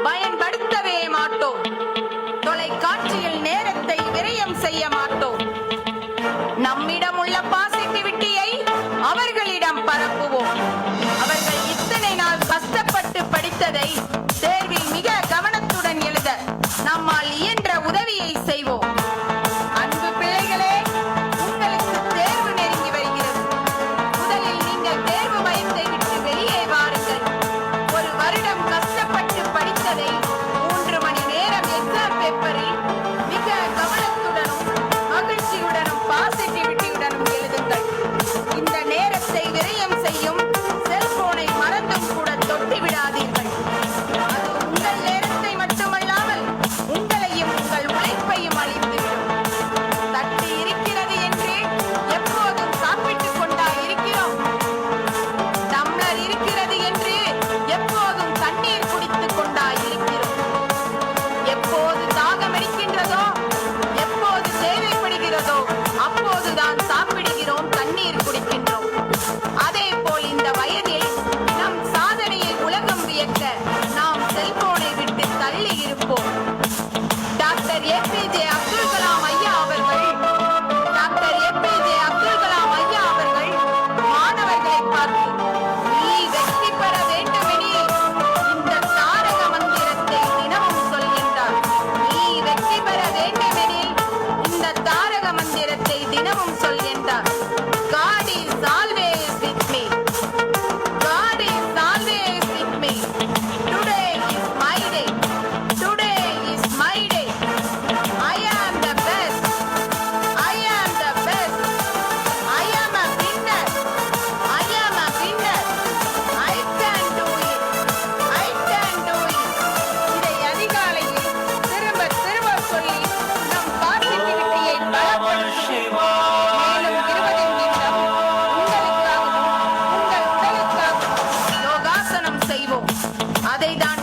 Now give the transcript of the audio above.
பயன்படுத்தவே மாட்டோம். தொலைக்காட்சியில் நேரத்தை விரயம் செய்ய மாட்டோம். நம்மிடம் உள்ள பாசிட்டிவிட்டியை அவர்களிடம் பரப்புவோம். அவர்கள் இத்தனை நாள் கஷ்டப்பட்டு படித்ததை தேர்வில் மிக கவனத்துடன் எழுத நம்மால் இயன்ற உதவியை செய்வோம். அன்பு பிள்ளைகளே, உங்களுக்கு தேர்வு நெருங்கி வருகிறது. முதலில் நீங்கள் தேர்வு பயத்தை விட்டு வெளியே வாருங்கள். ஒரு வருடம் கஷ்டப்பட்டு படித்ததை 3 மணி நேரம் எக்ஸாம் பேப்பரில் மிக கவனத்துடனும் மகிழ்ச்சியுடனும் பாசிட்டிவிட்டியுடனும் எழுதுங்கள். இந்த நேரத்தை விரயம் செய்யும் செல்போனை மறந்தும் கூட தொட்டு விடாதீர்கள். அது உங்கள் நேரத்தை மட்டுமல்லாமல் உங்களையும் உங்கள் உழைப்பையும் அழித்துவிடும். தட்டு இருக்கிறது என்று எப்போதும் சாப்பிட்டுக் கொண்டா இருக்கிறோம்? டம்ளர் இருக்கிறது என்று எப்போதும் தண்ணீர் குடித்துக் கொண்டா இருக்கிறோம்? எப்போது தாகம் அடிக்கின்றதோ, எப்போது தேவைப்படுகிறதோ அப்போதுதான் சாப்பிடுகிறோம், தண்ணீர் குடிக்கின்றோம். அதே போல் இந்த வயதில் நம் சாதனையை உலகம் வியக்க நாம் செல்போனை விட்டு தள்ளி இருப்போம். டாக்டர் ஏபிஜே அப்துல் கலாம் ஐயா அவர்கள் மாணவர்களை பார்த்து, நீ வெற்றி பெற வேண்டுமெனில் இந்த தாரக மந்திரத்தை தினமும் சொல்கின்றார். நீ வெற்றி பெற வேண்டுமெனில் இந்த தாரக மந்திரத்தை தினமும் சொல்கின்றார். God is always with me. God is always with me. Today is my day. Today is my day. I am the best. I am the best. I am a winner. I am a winner. I can do it. I can do it. இதை அதிகாலையில் திரும்ப திரும்ப சொல்லி நம் பாசிட்டிவிட்டியை பலப்படுத்துவோம். மேலும் 20 நிமிடம் உங்களுக்காகவும் உங்கள் உடலுக்காகவும் யோகாசனம் செய்வோம். அதைதான்